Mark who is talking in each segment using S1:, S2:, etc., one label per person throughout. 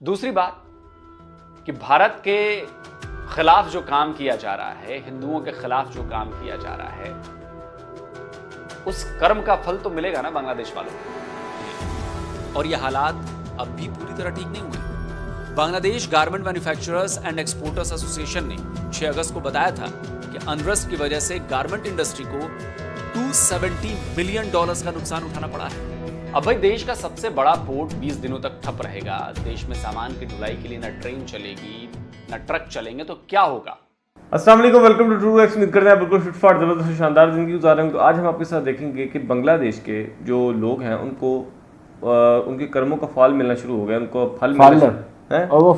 S1: दूसरी बात कि भारत के खिलाफ जो काम किया जा रहा है, हिंदुओं के खिलाफ जो काम किया जा रहा है, उस कर्म का फल तो मिलेगा ना बांग्लादेश वालों को।
S2: और यह हालात अब भी पूरी तरह ठीक नहीं हुए। Bangladesh garment manufacturers and exporters association ने 6 अगस्त को बताया था कि अनरेस्ट की वजह से गारमेंट इंडस्ट्री को $270 बिलियन का नुकसान उठाना पड़ा है।
S1: अब भाई देश का सबसे बड़ा पोर्ट 20 दिनों तक ठप रहेगा, देश में सामान की ढुलाई के लिए न ट्रेन चलेगी न ट्रक चलेंगे, तो क्या होगा।
S3: अस्सलाम वालेकुम, वेलकम टू ट्रू एक्स। उम्मीद करते हैं बिल्कुल फिट फाट जबरदस्त शानदार जिंदगी गुजार रहे हैं। तो आज हम आपके साथ देखेंगे कि बांग्लादेश के जो लोग हैं उनको उनके कर्मों का फल मिलना शुरू हो गया। उनको फल
S4: है और वो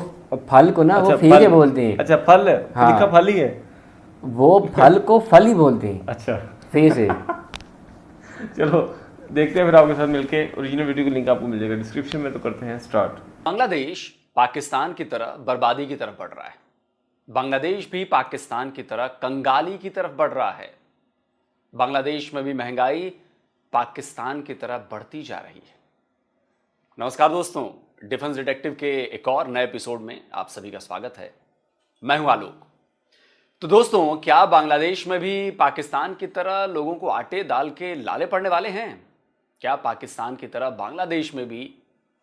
S4: फल को ना वो फीके बोलते हैं।
S3: अच्छा, फल है,
S4: हाँ,
S3: लिखा फल ही है,
S4: वो फल को फल ही बोलते हैं।
S3: अच्छा,
S4: फे से
S3: चलो देखते हैं फिर आपके साथ मिलके। ओरिजिनल वीडियो का लिंक आपको मिल जाएगा डिस्क्रिप्शन में। तो करते हैं स्टार्ट।
S1: बांग्लादेश पाकिस्तान की तरह बर्बादी की तरफ बढ़ रहा है। बांग्लादेश भी पाकिस्तान की तरह कंगाली की तरफ बढ़ रहा है। बांग्लादेश में भी महंगाई पाकिस्तान की तरह बढ़ती जा रही है। नमस्कार दोस्तों, डिफेंस डिटेक्टिव के एक और नए एपिसोड में आप सभी का स्वागत है। मैं हूं आलोक। तो दोस्तों, क्या बांग्लादेश में भी पाकिस्तान की तरह लोगों को आटे दाल के लाले पड़ने वाले हैं? क्या पाकिस्तान की तरह बांग्लादेश में भी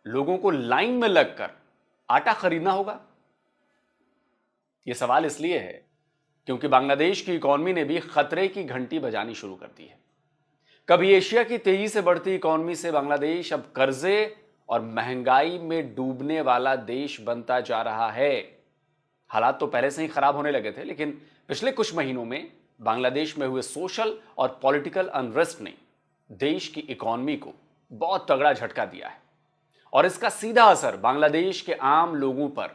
S1: लोगों को लाइन में लगकर आटा खरीदना होगा? यह सवाल इसलिए है क्योंकि बांग्लादेश की इकॉनमी ने भी खतरे की घंटी बजानी शुरू कर दी है। कभी एशिया की तेजी से बढ़ती इकॉनमी से बांग्लादेश अब कर्जे और महंगाई में डूबने वाला देश बनता जा रहा है। हालात तो पहले से ही खराब होने लगे थे, लेकिन पिछले कुछ महीनों में बांग्लादेश में हुए सोशल और पॉलिटिकल अनरेस्ट ने देश की इकॉनमी को बहुत तगड़ा झटका दिया है और इसका सीधा असर बांग्लादेश के आम लोगों पर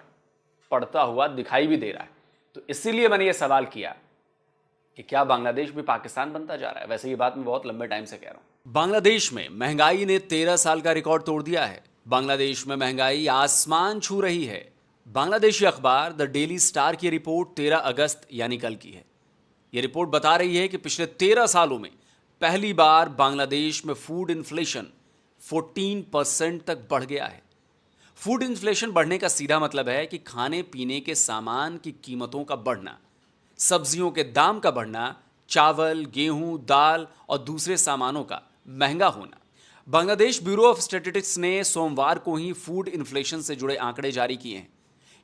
S1: पड़ता हुआ दिखाई भी दे रहा है। तो इसीलिए मैंने यह सवाल किया कि क्या बांग्लादेश भी पाकिस्तान बनता जा रहा है। वैसे ये बात मैं बहुत लंबे टाइम से कह रहा हूं।
S2: बांग्लादेश में महंगाई ने 13 साल का रिकॉर्ड तोड़ दिया है। बांग्लादेश में महंगाई आसमान छू रही है। बांग्लादेशी अखबार द डेली स्टार की रिपोर्ट 13 अगस्त यानी कल की है। यह रिपोर्ट बता रही है कि पिछले 13 सालों में पहली बार बांग्लादेश में फूड इन्फ्लेशन 14% तक बढ़ गया है। फूड इन्फ्लेशन बढ़ने का सीधा मतलब है कि खाने पीने के सामान की कीमतों का बढ़ना, सब्जियों के दाम का बढ़ना, चावल, गेहूं, दाल और दूसरे सामानों का महंगा होना। बांग्लादेश ब्यूरो ऑफ स्टैटिस्टिक्स ने सोमवार को ही फूड इन्फ्लेशन से जुड़े आंकड़े जारी किए हैं।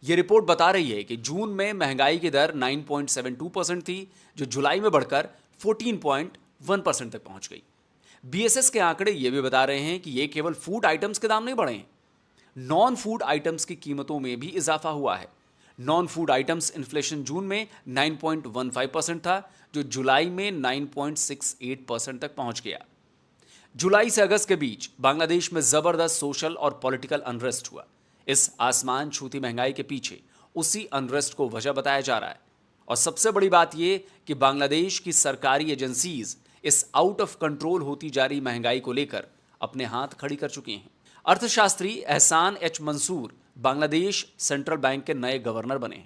S2: यह रिपोर्ट बता रही है कि जून में महंगाई की दर 9.72% थी, जो जुलाई में बढ़कर 14.1% तक पहुंच गई। बीएसएस के आंकड़े यह भी बता रहे हैं कि यह केवल फूड आइटम्स के दाम नहीं बढ़े हैं, नॉन फूड आइटम्स की कीमतों में भी इजाफा हुआ है। नॉन फूड आइटम्स इन्फ्लेशन जून में 9.15% था, जो जुलाई में 9.68% तक पहुंच गया। जुलाई से अगस्त के बीच बांग्लादेश में जबरदस्त सोशल और पॉलिटिकल अनरेस्ट हुआ। इस आसमान छूती महंगाई के पीछे उसी अनरेस्ट को वजह बताया जा रहा है। और सबसे बड़ी बात यह कि बांग्लादेश की सरकारी एजेंसीज इस आउट ऑफ कंट्रोल होती जा रही महंगाई को लेकर अपने हाथ खड़ी कर चुकी हैं। अर्थशास्त्री Ehsan H Mansur Bangladesh central bank के नए गवर्नर बने।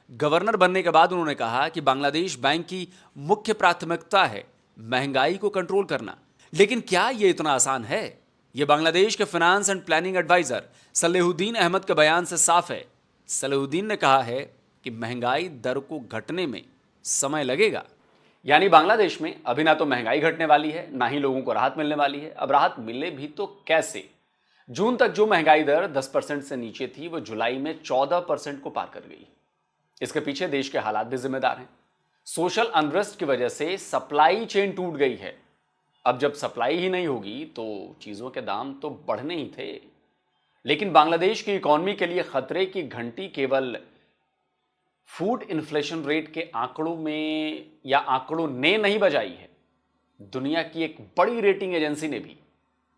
S2: गवर्नर बनने के बाद उन्होंने कहा कि बांग्लादेश बैंक की मुख्य प्राथमिकता है महंगाई को कंट्रोल करना। लेकिन क्या यह इतना आसान है? यह बांग्लादेश के finance and planning advisor Salehuddin Ahmed के बयान से साफ है। सलेहुद्दीन ने कहा है कि महंगाई दर को घटने में समय लगेगा।
S1: यानी बांग्लादेश में अभी ना तो महंगाई घटने वाली है, ना ही लोगों को राहत मिलने वाली है। अब राहत मिले भी तो कैसे? जून तक जो महंगाई दर 10% से नीचे थी, वो जुलाई में 14% को पार कर गई। इसके पीछे देश के हालात भी जिम्मेदार हैं। सोशल अनरेस्ट की वजह से सप्लाई चेन टूट गई है। अब जब सप्लाई ही नहीं होगी तो चीजों के दाम तो बढ़ने ही थे। लेकिन बांग्लादेश की इकॉनमी के लिए खतरे की घंटी केवल फूड इन्फ्लेशन रेट के आंकड़ों में या आंकड़ों ने नहीं बजाई है। दुनिया की एक बड़ी रेटिंग एजेंसी ने भी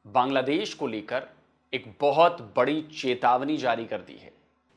S1: बांग्लादेश को लेकर एक बहुत बड़ी चेतावनी जारी कर दी है।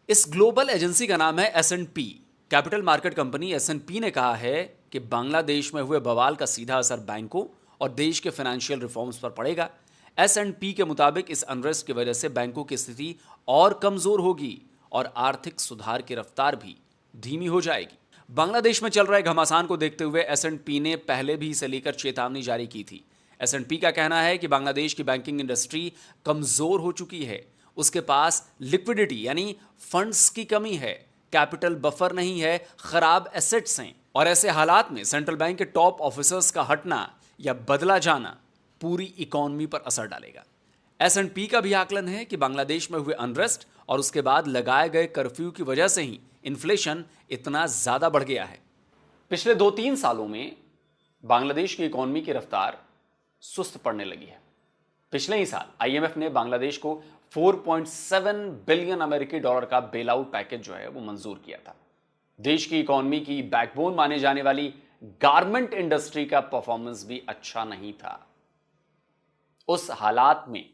S2: इस ग्लोबल एजेंसी का नाम है S&P। Capital market company S&P ने कहा है कि बांग्लादेश में हुए बवाल का सीधा असर बैंकों और देश के फाइनेंशियल रिफॉर्म्स पर पड़ेगा। S&P के मुताबिक इस अनरेस्ट की वजह से बैंकों की स्थिति और कमजोर होगी और आर्थिक सुधार की रफ्तार भी धीमी हो जाएगी। बांग्लादेश में चल रहे घमासान को देखते हुए S&P ने पहले भी इसे लेकर चेतावनी जारी की थी। S&P का कहना है कि बांग्लादेश की बैंकिंग इंडस्ट्री कमजोर हो चुकी है, उसके पास लिक्विडिटी यानी फंड्स की कमी है, कैपिटल बफर नहीं है, खराब एसेट्स हैं। और ऐसे हालात में सेंट्रल बैंक के टॉप ऑफिसर्स का हटना या बदला जाना पूरी इकोनॉमी पर असर डालेगा। S&P का भी आकलन है कि बांग्लादेश में हुए अनरेस्ट और उसके बाद लगाए गए कर्फ्यू की वजह से ही इन्फ्लेशन इतना ज्यादा बढ़ गया है।
S1: पिछले 2-3 सालों में बांग्लादेश की इकोनॉमी की रफ्तार सुस्त पड़ने लगी है। पिछले ही साल IMF ने बांग्लादेश को 4.7 बिलियन अमेरिकी डॉलर का बेल आउट पैकेज जो है वो मंजूर किया था। देश की इकोनॉमी की बैकबोन माने जाने वाली गारमेंट इंडस्ट्री का परफॉर्मेंस भी अच्छा नहीं था। उस हालात में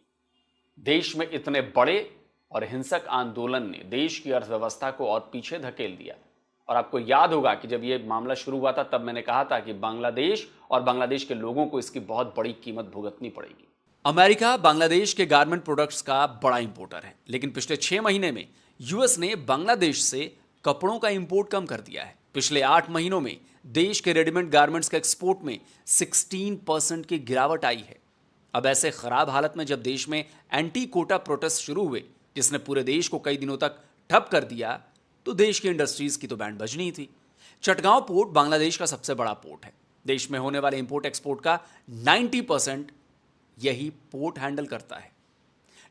S1: देश में इतने बड़े और हिंसक आंदोलन ने देश की अर्थव्यवस्था को और पीछे धकेल दिया। और आपको याद होगा कि जब यह मामला शुरू हुआ था तब मैंने कहा था कि बांग्लादेश और बांग्लादेश के लोगों को इसकी बहुत बड़ी कीमत भुगतनी पड़ेगी।
S2: अमेरिका बांग्लादेश के गारमेंट प्रोडक्ट्स का बड़ा इंपोर्टर है, लेकिन पिछले 6 महीने में यूएस ने बांग्लादेश से कपड़ों का इंपोर्ट कम कर दिया है। पिछले 8 महीनों में देश के रेडीमेड गारमेंट्स के एक्सपोर्ट में 16% की गिरावट आई है। अब ऐसे खराब हालत में जब देश में एंटी कोटा प्रोटेस्ट शुरू हुए जिसने पूरे देश को कई दिनों तक ठप कर दिया, तो देश की इंडस्ट्रीज की तो बैंड बजनी थी। चटगांव पोर्ट बांग्लादेश का सबसे बड़ा पोर्ट है। देश में होने वाले इंपोर्ट एक्सपोर्ट का 90% यही पोर्ट हैंडल करता है।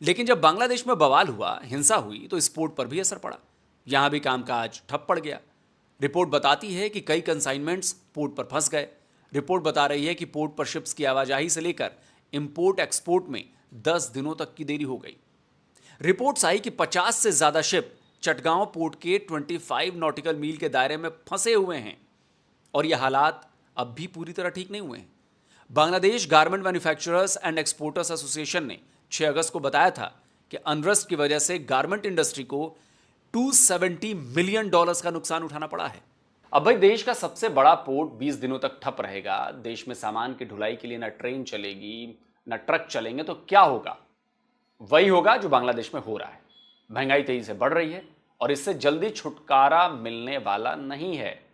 S2: लेकिन जब बांग्लादेश में बवाल हुआ, हिंसा हुई, तो इस पोर्ट पर भी असर पड़ा। यहां भी कामकाज ठप पड़ गया। रिपोर्ट बताती है कि कई कंसाइनमेंट्स पोर्ट पर फंस गए। रिपोर्ट बता रही है कि पोर्ट पर शिप्स की आवाजाही से लेकर इंपोर्ट एक्सपोर्ट में 10 दिनों तक की देरी हो गई। रिपोर्ट्स आई कि 50 से ज्यादा शिप चटगांव पोर्ट के 25 नॉटिकल मील के दायरे में फंसे हुए हैं और यह हालात अब भी पूरी तरह ठीक नहीं हुए हैं। Bangladesh garment manufacturers and exporters association ने 6 अगस्त को बताया था कि अनरेस्ट की वजह से गारमेंट इंडस्ट्री को $270 मिलियन का नुकसान उठाना पड़ा है।
S1: अब भाई देश का सबसे बड़ा पोर्ट 20 दिनों तक ठप रहेगा, देश में सामान की ढुलाई के लिए ना ट्रेन चलेगी ना ट्रक चलेंगे, तो क्या होगा? वही होगा जो बांग्लादेश में हो रहा है। महंगाई तेजी से बढ़ रही है और इससे जल्दी छुटकारा मिलने वाला नहीं है।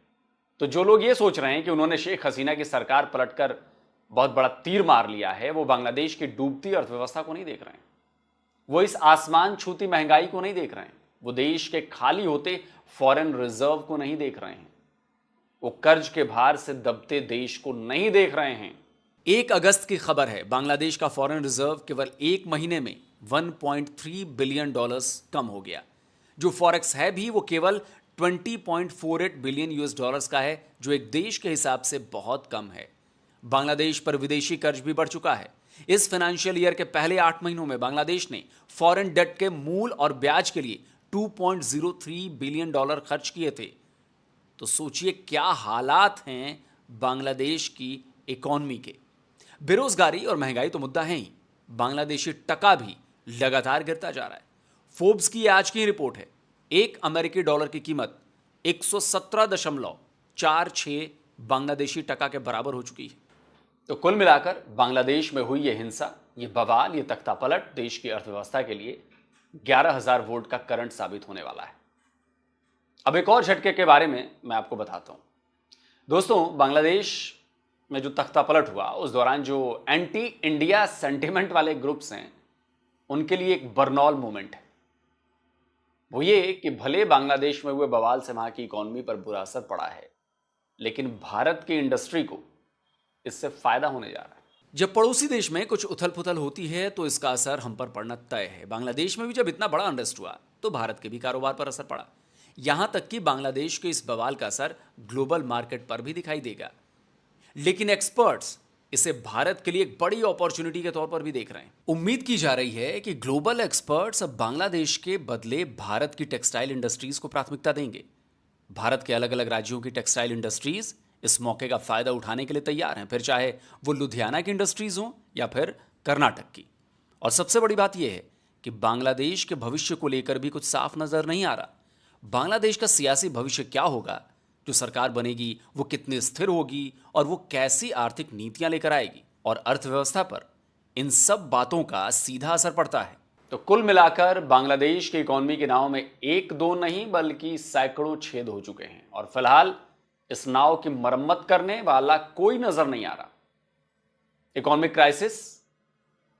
S1: तो जो लोग ये सोच रहे हैं कि उन्होंने शेख हसीना की सरकार पलटकर बहुत बड़ा तीर मार लिया है, वो बांग्लादेश की डूबती अर्थव्यवस्था को नहीं देख रहे हैं। वो इस आसमान छूती महंगाई को नहीं देख रहे हैं। वो देश के खाली होते फॉरेन रिजर्व को नहीं देख रहे हैं। वो कर्ज के भार से दबते देश को नहीं देख रहे हैं।
S2: 1 अगस्त की खबर है, बांग्लादेश का फॉरेन रिजर्व केवल 1 महीने में $1.3 बिलियन कम हो गया। जो फॉरेक्स है भी वो केवल $20.48 बिलियन का है, जो एक देश के हिसाब से बहुत कम है। बांग्लादेश पर विदेशी कर्ज भी बढ़ चुका है। इस फाइनेंशियल ईयर के पहले 8 महीनों में बांग्लादेश ने फॉरेन डेट के मूल और ब्याज के लिए $2.03 बिलियन खर्च किए थे। तो सोचिए क्या हालात हैं बांग्लादेश की इकोनॉमी के। बेरोजगारी और महंगाई तो मुद्दा है ही, बांग्लादेशी टका भी लगातार गिरता जा रहा है। फोर्ब्स की आज की रिपोर्ट है, 1 अमेरिकी डॉलर की कीमत 117.46 बांग्लादेशी टका के बराबर हो चुकी है।
S1: तो कुल मिलाकर बांग्लादेश में हुई ये हिंसा, ये बवाल, ये तख्तापलट देश की अर्थव्यवस्था के लिए 11,000 वोल्ट का करंट साबित होने वाला है। अब एक और झटके के बारे में मैं आपको बताता हूं। दोस्तों, बांग्लादेश में जो तख्तापलट हुआ उस दौरान जो एंटी इंडिया सेंटिमेंट वाले ग्रुप्स हैं, उनके लिए एक बर्नौल मोमेंट है। वो ये कि भले बांग्लादेश में हुए बवाल से वहां की इकोनॉमी पर बुरा असर पड़ा है, लेकिन भारत की इंडस्ट्री को इससे फायदा होने जा रहा है।
S2: जब पड़ोसी देश में कुछ उथल पुथल होती है तो इसका असर हम पर पड़ना तय है। बांग्लादेश में भी जब इतना बड़ा अनरेस्ट हुआ तो भारत के भी कारोबार पर असर पड़ा। यहां तक कि बांग्लादेश के इस बवाल का असर ग्लोबल मार्केट पर भी दिखाई देगा। लेकिन एक्सपर्ट्स इसे भारत के लिए एक बड़ी अपॉर्चुनिटी के तौर पर भी देख रहे हैं। उम्मीद की जा रही है कि ग्लोबल एक्सपर्ट्स अब बांग्लादेश के बदले भारत की टेक्सटाइल इंडस्ट्रीज को प्राथमिकता देंगे। भारत के अलग अलग राज्यों की टेक्सटाइल इंडस्ट्रीज इस मौके का फायदा उठाने के लिए तैयार हैं, फिर चाहे वो लुधियाना की इंडस्ट्रीज हो या फिर कर्नाटक की। और सबसे बड़ी बात यह है कि बांग्लादेश के भविष्य को लेकर भी कुछ साफ नजर नहीं आ रहा। बांग्लादेश का सियासी भविष्य क्या होगा, जो सरकार बनेगी वो कितनी स्थिर होगी और वो कैसी आर्थिक नीतियां लेकर आएगी, और अर्थव्यवस्था पर इन सब बातों का सीधा असर पड़ता है।
S1: तो कुल मिलाकर बांग्लादेश की इकोनॉमी के नाव में 1-2 नहीं बल्कि सैकड़ों छेद हो चुके हैं और फिलहाल इस नाव की मरम्मत करने वाला कोई नजर नहीं आ रहा। इकोनॉमिक क्राइसिस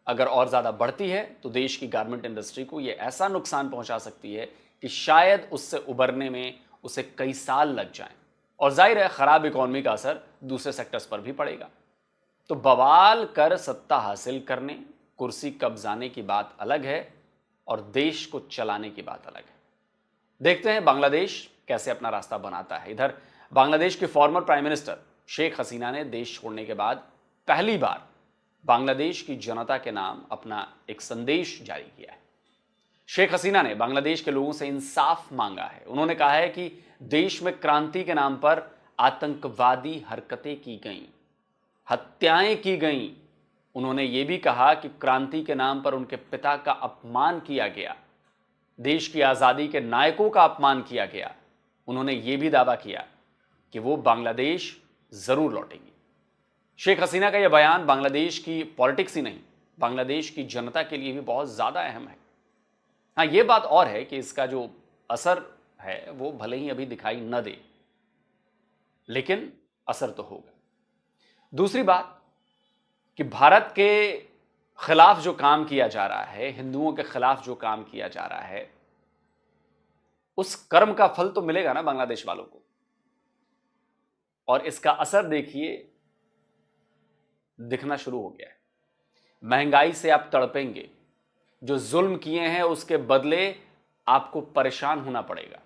S1: अगर और ज़्यादा बढ़ती है तो देश की गारमेंट इंडस्ट्री को ये ऐसा नुकसान पहुंचा सकती है कि शायद उससे उबरने में उसे कई साल लग जाएं। और जाहिर है ख़राब इकॉनमी का असर दूसरे सेक्टर्स पर भी पड़ेगा। तो बवाल कर सत्ता हासिल करने, कुर्सी कब्जाने की बात अलग है और देश को चलाने की बात अलग है। देखते हैं बांग्लादेश कैसे अपना रास्ता बनाता है। इधर बांग्लादेश के former prime minister Sheikh Hasina ने देश छोड़ने के बाद पहली बार बांग्लादेश की जनता के नाम अपना एक संदेश जारी किया है। शेख हसीना ने बांग्लादेश के लोगों से इंसाफ मांगा है। उन्होंने कहा है कि देश में क्रांति के नाम पर आतंकवादी हरकतें की गईं, हत्याएं की गईं। उन्होंने ये भी कहा कि क्रांति के नाम पर उनके पिता का अपमान किया गया, देश की आज़ादी के नायकों का अपमान किया गया। उन्होंने ये भी दावा किया कि वो बांग्लादेश ज़रूर लौटेंगी। शेख हसीना का यह बयान बांग्लादेश की पॉलिटिक्स ही नहीं, बांग्लादेश की जनता के लिए भी बहुत ज़्यादा अहम है। हाँ, ये बात और है कि इसका जो असर है वो भले ही अभी दिखाई न दे, लेकिन असर तो होगा। दूसरी बात कि भारत के खिलाफ जो काम किया जा रहा है, हिंदुओं के खिलाफ जो काम किया जा रहा है, उस कर्म का फल तो मिलेगा ना बांग्लादेश वालों को। और इसका असर देखिए दिखना शुरू हो गया है। महंगाई से आप तड़पेंगे, जो जुल्म किए हैं उसके बदले आपको परेशान होना पड़ेगा।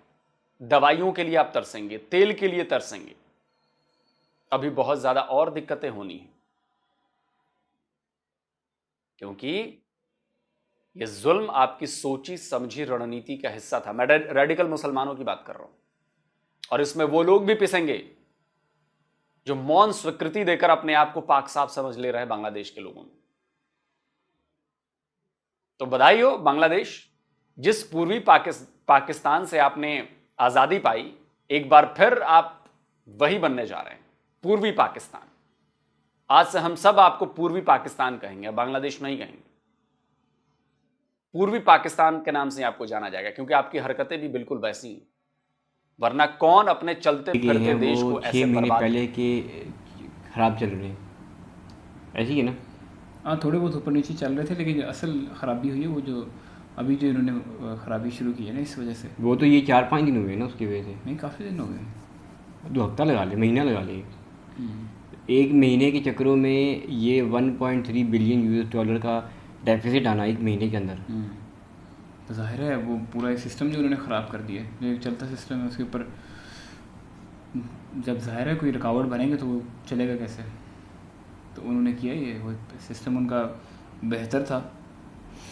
S1: दवाइयों के लिए आप तरसेंगे, तेल के लिए तरसेंगे। अभी बहुत ज्यादा और दिक्कतें होनी हैं, क्योंकि यह जुल्म आपकी सोची समझी रणनीति का हिस्सा था। मैं रेडिकल मुसलमानों की बात कर रहा हूं, और इसमें वो लोग भी पिसेंगे जो मौन स्वीकृति देकर अपने आप को पाक साफ समझ ले रहे हैं बांग्लादेश के लोगों में। तो बधाई हो बांग्लादेश, जिस पूर्वी पाकिस्तान से आपने आजादी पाई, एक बार फिर आप वही बनने जा रहे हैं, पूर्वी पाकिस्तान। आज से हम सब आपको पूर्वी पाकिस्तान कहेंगे, बांग्लादेश नहीं कहेंगे। पूर्वी पाकिस्तान के नाम से आपको जाना जाएगा, क्योंकि आपकी हरकतें भी बिल्कुल वैसी हैं। वरना कौन अपने चलते फिरते देश को ऐसे
S4: 6 महीने
S1: बर्बाद
S4: पहले के खराब चल रहे हैं, ऐसी ही है ना?
S5: हाँ, थोड़े बहुत ऊपर नीचे चल रहे थे, लेकिन जो असल ख़राबी हुई है वो जो अभी जो इन्होंने ख़राबी शुरू की है ना, इस वजह से।
S4: वो तो ये 4-5 दिन हुए ना उसकी वजह से।
S5: नहीं, काफ़ी दिन हो गए,
S4: 2 हफ्ता लगा ले, महीना लगा ले। एक महीने के चक्रों में ये 1.3 बिलियन US$ का डेफिसिट आना एक महीने के अंदर।
S5: तो जाहिर है वो पूरा एक सिस्टम जो उन्होंने ख़राब कर दिया है, जो एक चलता सिस्टम है उसके ऊपर जब जाहिर है कोई रुकावट बनेंगे तो वो चलेगा कैसे। तो उन्होंने किया ये, वो सिस्टम उनका बेहतर था,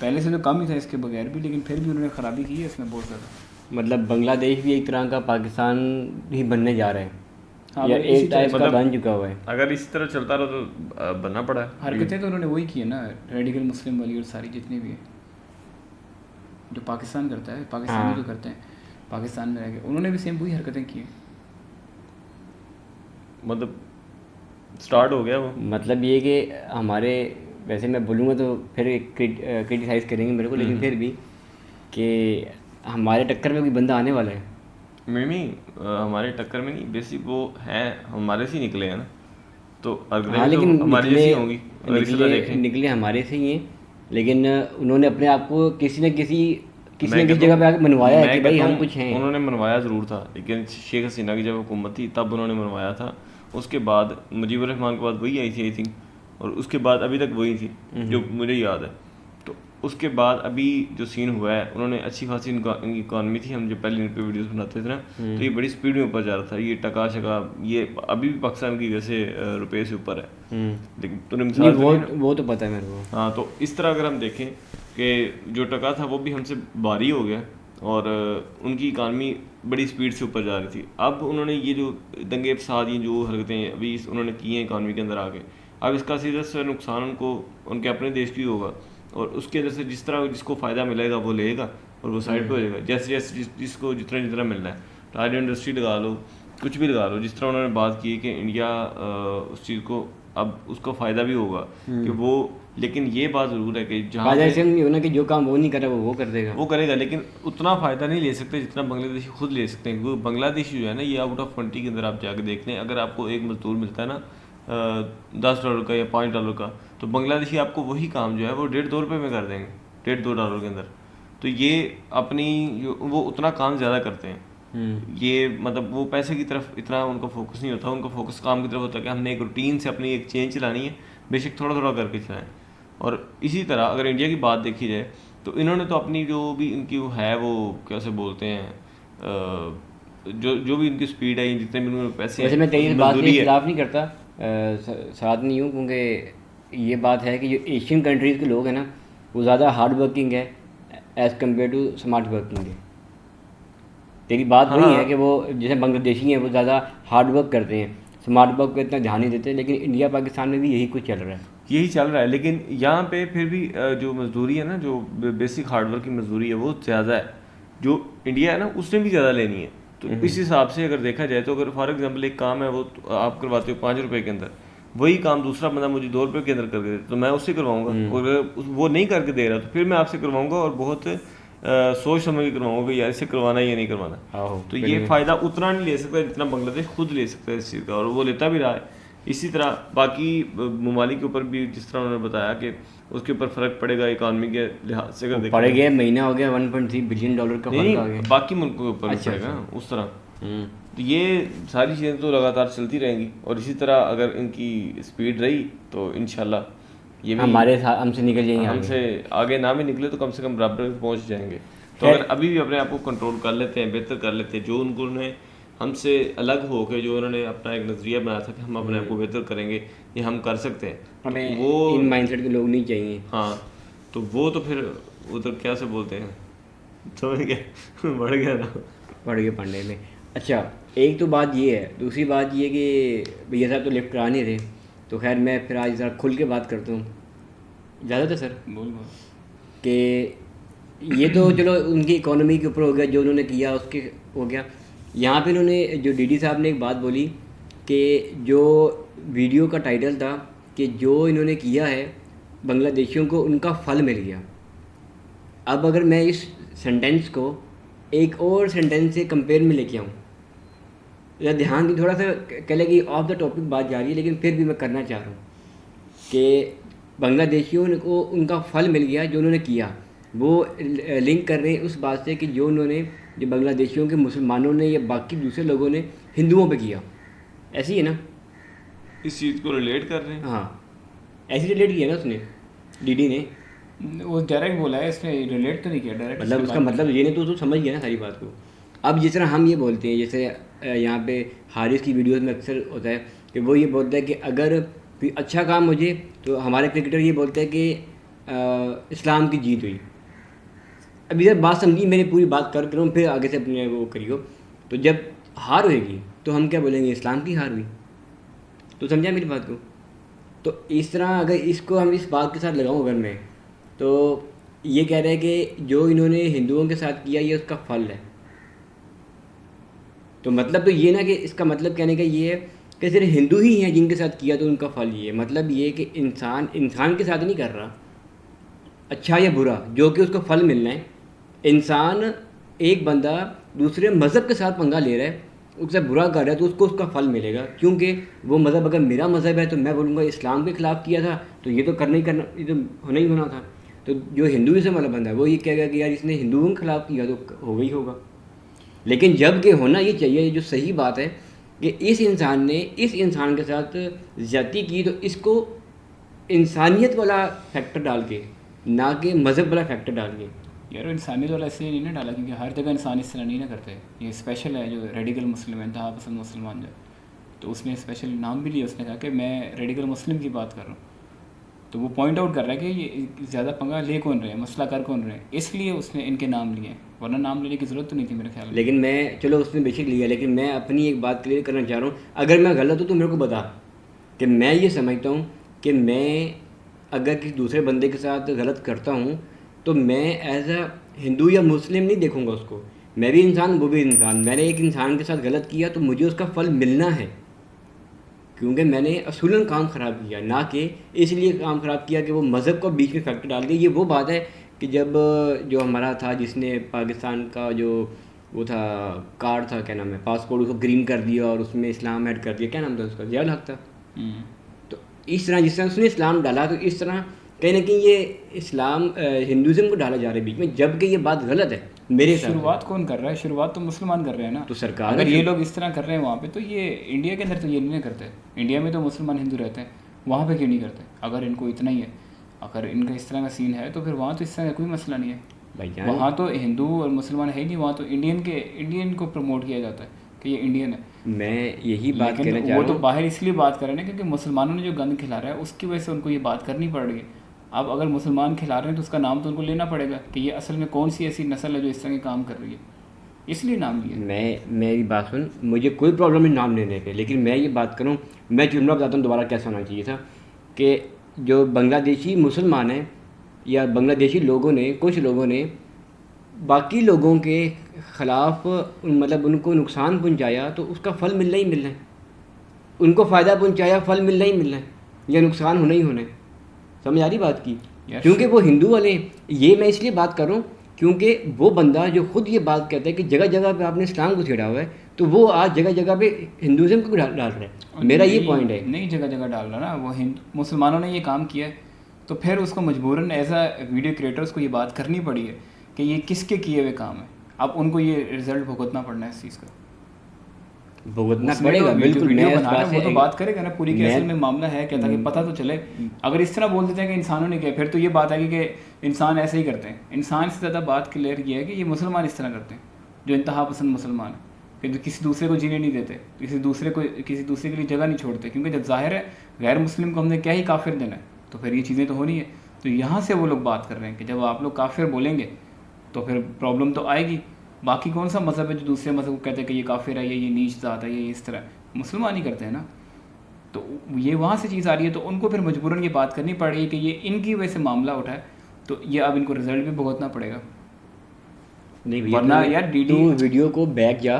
S5: पहले से तो कम ही था इसके बगैर भी, लेकिन फिर भी उन्होंने ख़राबी की है इसमें बहुत ज़्यादा।
S4: मतलब बांग्लादेश भी एक तरह का पाकिस्तान ही बनने जा रहा है।
S5: हाँ,
S4: या
S5: इसी
S4: एक टाइप का
S3: मतलब
S4: बन चुका हुआ है।
S3: अगर इसी तरह चलता रहा तो बनना पड़ा है।
S5: हरकतें तो उन्होंने वही की है ना, रेडिकल मुस्लिम वाली और सारी जितनी भी है जो पाकिस्तान करता है, पाकिस्तानी
S4: हाँ।
S5: जो करते हैं पाकिस्तान में रह के, उन्होंने भी सेम वही हरकतें की हैं।
S3: मतलब स्टार्ट हो गया वो।
S4: मतलब ये कि हमारे, वैसे मैं बोलूँगा तो फिर क्रिटिसाइज़ करेंगे मेरे को, लेकिन फिर भी कि हमारे टक्कर में कोई बंदा आने वाला है।
S3: नहीं, हमारे टक्कर में नहीं, बेसिक वो है हमारे से ही निकले हैं ना, तो अगर
S4: हाँ, लेकिन
S3: हमारी जैसी होंगी अगर इस तरह देखें।
S4: निकले हमारे से ही हैं, लेकिन उन्होंने अपने आप को किसी न किसी जगह पे आके मनवाया है कि भाई हम कुछ हैं।
S3: उन्होंने मनवाया ज़रूर था, लेकिन शेख हसीना की जब हुकूमत थी तब उन्होंने मनवाया था। उसके बाद मुजीबुर रहमान के बाद वही आई थी आई थिंक, और उसके बाद अभी तक वही थी जो मुझे याद है। तो उसके बाद अभी जो सीन हुआ है, उन्होंने अच्छी खासी इनकी इकॉनमी थी, हम जो पहले इन पर वीडियोस बनाते थे ना, तो ये बड़ी स्पीड में ऊपर जा रहा था। ये टका शका ये अभी भी पाकिस्तान की वैसे रुपये से ऊपर है, लेकिन तूने मिसाल
S4: वो तो पता है मेरे को।
S3: हाँ, तो इस तरह अगर हम देखें कि जो टका था वो भी हमसे भारी हो गया और उनकी इकानमी बड़ी स्पीड से ऊपर जा रही थी। अब उन्होंने ये जो दंगे फसाद, ये जो हरकतें अभी उन्होंने की हैं इकानमी के अंदर आके, अब इसका सीधा से नुकसान उनको उनके अपने देश की होगा, और उसके अंदर से जिस तरह जिसको फ़ायदा मिलेगा वो लेगा और वो साइड पे हो जाएगा। जैसे जैसे जिसको जितना मिलना है, टायर इंडस्ट्री लगा लो, कुछ भी लगा लो, जिस तरह उन्होंने बात की कि इंडिया उस चीज़ को अब उसको फ़ायदा भी होगा कि वो, लेकिन ये बात ज़रूर है कि जहाँ
S4: नहीं होना कि जो काम वो नहीं कर रहा वो कर देगा,
S3: वो करेगा, लेकिन उतना फ़ायदा नहीं ले सकते जितना बांग्लादेशी खुद ले सकते हैं। क्योंकि बांग्लादेशी जो है ना, ये आउट ऑफ कंट्री के अंदर आप जाकर देख लें, अगर आपको एक मजदूर मिलता है ना $10 का या $5 का, तो तो बांग्लादेशी आपको वही काम जो है वो $1.5-2 में कर देंगे, $1.5-2 के अंदर। तो ये अपनी वो उतना काम ज़्यादा करते हैं। ये मतलब वो पैसे की तरफ इतना उनका फोकस नहीं होता, उनका फोकस काम की तरफ होता है कि हमने एक रूटीन से अपनी एक चेंज चलानी है, बेशक थोड़ा थोड़ा करके चलाएं। और इसी तरह अगर इंडिया की बात देखी जाए तो इन्होंने तो अपनी जो भी इनकी वो है वो कैसे बोलते हैं जो भी इनकी स्पीड है, जितने भी उन्होंने पैसे
S4: वैसे मैं तेरी बात के
S3: मजदूरी है।
S4: खिलाफ नहीं करता, साथ नहीं हूँ, क्योंकि ये बात है कि जो एशियन कंट्रीज़ के लोग हैं ना वो ज़्यादा हार्ड वर्किंग है as compare to smart working है। तेरी बात वही है कि वो जैसे बांग्लादेशी हैं वो ज़्यादा हार्ड वर्क करते हैं, स्मार्ट वर्क को इतना ध्यान नहीं देते, लेकिन इंडिया पाकिस्तान में भी यही कुछ चल रहा है।
S3: यही चल रहा है, लेकिन यहाँ पे फिर भी जो मजदूरी है ना, जो बेसिक हार्डवर्क की मजदूरी है वो ज़्यादा है। जो इंडिया है ना उसने भी ज़्यादा लेनी है। तो इस हिसाब से अगर देखा जाए तो अगर फॉर एग्जांपल एक काम है वो आप करवाते हो ₹5 के अंदर, वही काम दूसरा बंदा मुझे ₹2 के अंदर करके दे तो मैं उससे करवाऊंगा। और अगर वो नहीं करके दे रहा तो फिर मैं आपसे करवाऊंगा और बहुत सोच समझ के करवाऊंगा कि यार इसे करवाना है या नहीं करवाना। तो ये फ़ायदा उतना नहीं ले सकता जितना बांग्लादेश खुद ले सकता है इस चीज़ का, और वो लेता भी रहा है। इसी तरह बाकी ममालिक के ऊपर भी जिस तरह उन्होंने बताया कि उसके ऊपर फ़र्क पड़ेगा इकानमी के लिहाज से अगर
S4: पड़ गया, महीना हो गया $1.3 बिलियन का फर्क आ गया।
S3: बाकी मुल्कों के ऊपर भी पड़ेगा ना उस तरह। तो ये सारी चीज़ें तो लगातार चलती रहेंगी, और इसी तरह अगर इनकी स्पीड रही तो इंशाल्लाह ये भी
S4: हमसे निकल जाएंगे,
S3: हमसे आगे ना भी निकले तो कम से कम बराबर पहुंच जाएंगे। तो अगर अभी भी अपने आप को कंट्रोल कर लेते हैं, बेहतर कर लेते हैं, जो उन्होंने हमसे अलग हो के जो उन्होंने अपना एक नज़रिया बनाया था कि हम अपने आप को बेहतर करेंगे, ये हम कर सकते हैं।
S4: हमें
S3: वो
S4: इन माइंडसेट के लोग नहीं चाहिए।
S3: हाँ, तो वो तो फिर उधर क्या से बोलते हैं, समझ गए बढ़ गया ना,
S4: बढ़ गए पांडे में। अच्छा, एक तो बात ये है, दूसरी बात ये कि भैया साहब तो लिफ्ट करा नहीं रहे, तो खैर मैं फिर आज ज़रा खुल के बात करता हूँ। ज़्यादा था सर
S5: बोल
S4: कि ये तो चलो उनकी इकोनॉमी के ऊपर हो गया, जो उन्होंने किया उसके हो गया। यहाँ पे उन्होंने जो डीडी साहब ने एक बात बोली कि जो वीडियो का टाइटल था कि जो इन्होंने किया है बांग्लादेशियों को उनका फल मिल गया। अब अगर मैं इस सेंटेंस को एक और सेंटेंस से कंपेयर में लेके आऊँ, या ध्यान दी, थोड़ा सा कह लें कि ऑफ द टॉपिक बात जा रही है, लेकिन फिर भी मैं करना चाह रहा हूँ कि बांग्लादेशियों को उनका फल मिल गया जो उन्होंने किया। वो लिंक कर रहे हैं उस बात से कि जो उन्होंने, जो बांग्लादेशियों के मुसलमानों ने या बाकी दूसरे लोगों ने हिंदुओं पे किया, ऐसी है ना,
S3: इस चीज़ को रिलेट कर रहे हैं।
S4: हाँ, ऐसी रिलेट किया ना उसने, डीडी ने।
S5: वो डायरेक्ट बोला है, इसने रिलेट तो नहीं किया डायरेक्ट।
S4: मतलब उसका मतलब ये नहीं, तो समझ गया ना सारी बात को। अब जिस तरह हम ये बोलते हैं, जैसे यहाँ पे हारिस की वीडियोस में अक्सर होता है कि वो ये बोलता है कि अगर कोई अच्छा काम हो जाए, तो हमारे क्रिकेटर ये बोलते हैं कि इस्लाम की जीत हुई। अब इधर बात समझी, मैंने पूरी बात कर रहा हूँ, फिर आगे से अपने वो करियो। तो जब हार होएगी तो हम क्या बोलेंगे, इस्लाम की हार हुई। तो समझा मेरी बात को। तो इस तरह अगर इसको हम इस बात के साथ लगाऊँ अगर मैं, तो ये कह रहे हैं कि जो इन्होंने हिंदुओं के साथ किया ये उसका फल है। तो मतलब तो ये ना कि इसका मतलब कहने का ये है कि सिर्फ हिंदू ही हैं जिनके साथ किया तो उनका फल ये है। मतलब ये कि इंसान के साथ नहीं कर रहा, अच्छा या बुरा, जो कि उसको फल मिलना है। इंसान, एक बंदा दूसरे मज़हब के साथ पंगा ले रहा है, उससे बुरा कर रहा है, तो उसको उसका फल मिलेगा, क्योंकि वो मज़हब अगर मेरा मज़हब है तो मैं बोलूँगा इस्लाम के ख़िलाफ़ किया था तो ये तो करना ही करना, ये तो होना ही होना था। तो जो हिंदुइज़्म वाला बंदा है वो ये कहेगा कि यार इसने हिंदुओं के ख़िलाफ़ किया तो होगा ही होगा। लेकिन जब कि होना ये चाहिए, जो सही बात है कि इस इंसान ने इस इंसान के साथ ज़्यादती की, तो इसको इंसानियत वाला फैक्टर डाल के, ना कि मज़हब वाला फैक्टर डाल के।
S5: यार इंसानियत वाला इसलिए नहीं ना डाला क्योंकि हर जगह इंसान इस तरह नहीं ना करते। ये स्पेशल है, जो रेडिकल मुस्लिम है, इंतहा पसंद मुसलमान जो, तो उसने स्पेशल नाम भी लिया। उसने कहा कि मैं रेडिकल मुस्लिम की बात कर रहा हूँ। तो वो पॉइंट आउट कर रहा है कि ये ज़्यादा पंगा ले कौन रहे हैं, मसला कर कौन रहे हैं, इसलिए उसने इनके नाम लिए, वरना नाम लेने की ज़रूरत तो नहीं थी मेरे ख्याल में।
S4: लेकिन मैं, चलो उसने बेशक लिया, लेकिन मैं अपनी एक बात क्लियर करना चाह रहा हूँ। अगर मैं गलत हूँ तो मेरे को बता, कि मैं ये समझता हूँ कि मैं अगर किसी दूसरे बंदे के साथ गलत करता हूँ तो मैं एज अ हिंदू या मुस्लिम नहीं देखूँगा उसको। मैं भी इंसान, वो भी इंसान। मैंने एक इंसान के साथ गलत किया तो मुझे उसका फल मिलना है, क्योंकि मैंने असूलन काम ख़राब किया, ना कि इसलिए काम ख़राब किया कि वो मज़हब को बीच में फैक्टर डाल दिया। ये वो बात है कि जब जो हमारा था, जिसने पाकिस्तान का जो वो था कार्ड था, क्या नाम है, पासपोर्ट, उसको ग्रीन कर दिया और उसमें इस्लाम ऐड कर दिया, क्या नाम था उसका, ज़िया हक था। तो इस तरह जिस तरह उसने इस्लाम डाला, तो इस तरह कहीं ना कहीं ये इस्लाम हिंदुज़म को डाला जा रहा है बीच में, जबकि ये बात गलत है मेरे हिसाब से।
S5: शुरुआत कौन कर रहा है? शुरुआत तो मुसलमान कर रहे हैं ना।
S4: तो सरकार
S5: अगर
S4: ने
S5: ये लोग इस तरह कर रहे हैं वहाँ पे, तो ये इंडिया के अंदर तो ये नहीं करते। इंडिया में तो मुसलमान हिंदू रहते हैं, वहाँ पे क्यों नहीं करते? अगर इनको इतना ही है, अगर इनका इस तरह का सीन है, तो फिर वहाँ तो इस तरह का कोई मसला नहीं है।
S4: भाईजान
S5: वहाँ तो हिंदू और मुसलमान है ही नहीं, वहाँ तो इंडियन को प्रमोट किया जाता है कि ये इंडियन है।
S4: मैं यही बात
S5: लेकिन
S4: कहना चाह
S5: वो
S4: रहा
S5: तो
S4: हूँ।
S5: बाहर इसलिए बात कर रहे हैं क्योंकि मुसलमानों ने जो गंद खिला रहा है उसकी वजह से उनको ये बात करनी पड़ रही है। अब अगर मुसलमान खिला रहे हैं तो उसका नाम तो उनको लेना पड़ेगा कि ये असल में कौन सी ऐसी नस्ल है जो इस तरह के काम कर रही है, इसलिए नाम लिया।
S4: मेरी बात सुन, मुझे कोई प्रॉब्लम नहीं नाम लेने पे, लेकिन मैं ये बात करूँ, मैं जुमला बताता हूँ दोबारा कैसा होना चाहिए था कि जो बांग्लादेशी मुसलमान हैं या बांग्लादेशी लोगों ने, कुछ लोगों ने बाकी लोगों के ख़िलाफ़ मतलब उनको नुकसान पहुंचाया, तो उसका फल मिलना ही मिलना है। उनको फ़ायदा पहुंचाया, फल मिलना ही मिलना है, या नुकसान होना ही होना है। समझ आ रही बात की? क्योंकि वो हिंदू वाले, ये मैं इसलिए बात कर रहा हूँ क्योंकि वो बंदा जो खुद ये बात कहता है कि जगह जगह पे आपने इस्लाम को छेड़ा हुआ है, तो वो आज जगह जगह पे हिंदुज़म को डाल रहा है। मेरा ये पॉइंट है।
S5: नहीं जगह जगह डाल रहा ना, वो हिंदू मुसलमानों ने ये काम किया है, तो फिर उसको मजबूरन एज अ वीडियो क्रिएटर उसको ये बात करनी पड़ी है कि ये किसके किए हुए काम है। अब उनको ये रिजल्ट भुगतना पड़ना है इस चीज़ का,
S4: भुगतना
S5: उसने
S4: पड़ेगा
S5: तो
S4: बिल्कुल।
S5: वीडियो
S4: मैं
S5: बना रहा है, वो तो
S4: से
S5: बात करेगा ना पूरी कि असल में मामला है क्या, ताकि पता तो चले। अगर इस तरह बोल देते हैं कि इंसानों ने किया, फिर तो ये बात आएगी कि इंसान ऐसे ही करते हैं। इंसान से ज़्यादा बात क्लियर ये है कि ये मुसलमान इस तरह करते हैं, जो इंतहा पसंद मुसलमान है, कि जो किसी दूसरे को जीने नहीं देते, किसी दूसरे के लिए जगह नहीं छोड़ते। क्योंकि जब जाहिर है गैर मुस्लिम को हमने क्या ही काफिर देना है, तो फिर ये चीज़ें तो होनी है। तो यहाँ से वो लोग बात कर रहे हैं कि जब आप लोग काफिर बोलेंगे तो फिर प्रॉब्लम तो आएगी। बाकी कौन सा मज़हब है जो दूसरे मज़हब को कहते हैं कि ये काफिर है, ये नीच ज़ात है, ये इस तरह? मुसलमान ही करते हैं ना। तो ये वहाँ से चीज़ आ रही है, तो उनको फिर मजबूरन ये बात करनी पड़ रही है कि ये इनकी वजह से मामला उठा है, तो ये अब इनको रिजल्ट भी भुगतना पड़ेगा।
S4: नहीं भैया,
S5: वरना यार
S4: तू वीडियो को बैक जा,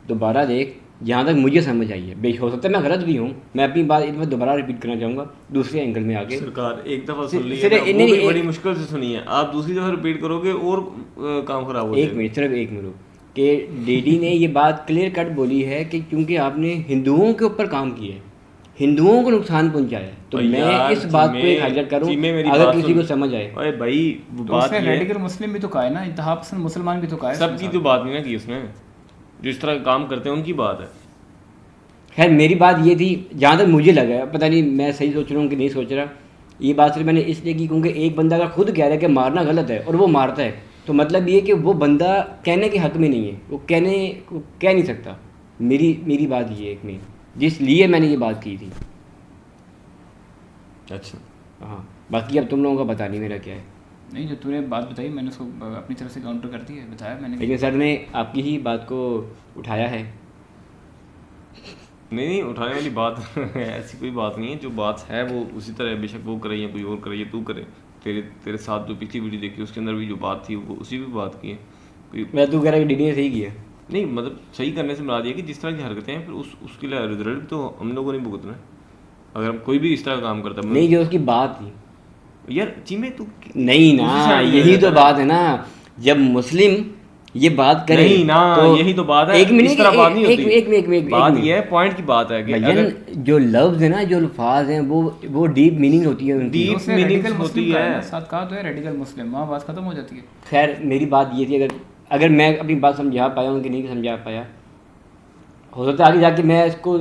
S4: दोबारा देख, जहाँ तक मुझे समझ आई है। बेश हो सकता है मैं गलत भी हूँ, मैं अपनी बात एक बार दोबारा रिपीट करना चाहूँगा दूसरे एंगल में आके।
S3: सरकार एक दफ़ा सुन ली
S4: सिर्फ-
S3: है ना,
S4: नहीं,
S3: वो भी
S4: नहीं,
S3: बड़ी मुश्किल से सुनी है। आप दूसरी दफ़ा रिपीट करोगे और काम खराब हो
S4: एक
S3: जाएगा।
S4: मिनट, सिर्फ एक मिनट, कि डीडी ने ये बात क्लियर कट बोली है कि क्योंकि आपने हिंदुओं के ऊपर काम किया है, हिंदुओं को नुकसान पहुंचाया है, तो मैं इस बात को एक हाईलाइट करूँ अगर किसी को समझ आए।
S3: अरे भाई वो
S5: तो
S3: बात
S5: उसने
S3: ये है,
S5: रेडिकल मुस्लिम भी तो कहा है ना, इंतहा पसंद मुसलमान भी तो कहा है।
S3: सबकी तो बात नहीं ना की उसने, जो इस तरह का काम करते हैं उनकी बात है।
S4: खैर मेरी बात ये थी, जहाँ तक मुझे लगा, पता नहीं मैं सही सोच रहा हूँ कि नहीं सोच रहा, ये बात सिर्फ मैंने इसलिए की क्योंकि एक बंदा अगर खुद कह रहा है कि मारना गलत है और वो मारता है, तो मतलब ये कि वो बंदा कहने के हक में नहीं है, वो कह नहीं सकता। मेरी बात ये एक में, जिसलिए मैंने ये बात की थी।
S3: अच्छा
S4: हाँ, बाकी अब तुम लोगों का पता नहीं मेरा क्या है।
S5: नहीं, जो तूने बात बताई मैंने उसको अपनी तरफ से काउंटर कर दिया, बताया मैंने।
S4: लेकिन सर ने आपकी ही बात को उठाया है।
S3: नहीं उठाने वाली बात ऐसी कोई बात नहीं है। जो बात है वो उसी तरह, बेशक वो करे या कोई और करे या तू करे। तेरे साथ जो पिछली वीडियो देखी उसके अंदर भी जो बात थी वो उसी भी बात की है। कोई
S4: मैं तू कह रहा कि डीडी ने सही किया?
S3: नहीं, मतलब सही करने से मुराद ये कि जिस तरह की हरकतें हैं फिर उसके लिए रिजल्ट भी तो हम लोगों ने भुगतना है। अगर हम कोई भी इस तरह का काम करता है,
S4: नहीं, जो उसकी बात थी
S3: यार चीमे तू
S4: नहीं ना, यही तो बात है ना, जब मुस्लिम ये बात करे
S3: नहीं ना,
S4: तो
S3: यही तो बात है।
S4: एक मिनट,
S3: इस तरह बात नहीं होती।
S4: एक
S3: बात ये है, पॉइंट की बात है कि
S4: भैया जो लफ्ज है ना, जो अल्फाज हैं, वो डीप मीनिंग होती है उनकी।
S3: Deep
S5: उसने
S3: meanings
S5: रेडिकल
S3: होती
S5: मुस्लिम
S3: है।
S5: है साथ कहा तो है, रेडिकल मुस्लिम, वहाँ बात खत्म हो जाती है।
S4: खैर मेरी बात ये थी, अगर मैं अपनी बात समझा पाया हूँ कि नहीं समझा पाया, हो सकता है आगे जाके मैं इसको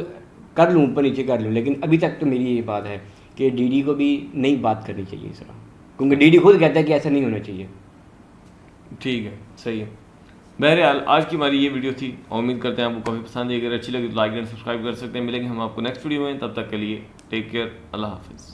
S4: कर लूँ, ऊपर नीचे कर लूँ, लेकिन अभी तक तो मेरी ये बात है कि डीडी को भी नहीं बात करनी चाहिए इस तरह, क्योंकि डीडी खुद कहता है कि ऐसा नहीं होना चाहिए।
S3: ठीक है, सही है। बहरहाल आज की हमारी ये वीडियो थी, उम्मीद करते हैं आपको काफ़ी पसंद आई। अगर अच्छी लगी तो लाइक एंड सब्सक्राइब कर सकते हैं। मिलेंगे हम आपको नेक्स्ट वीडियो में, तब तक के लिए टेक केयर, अल्लाह हाफिज़।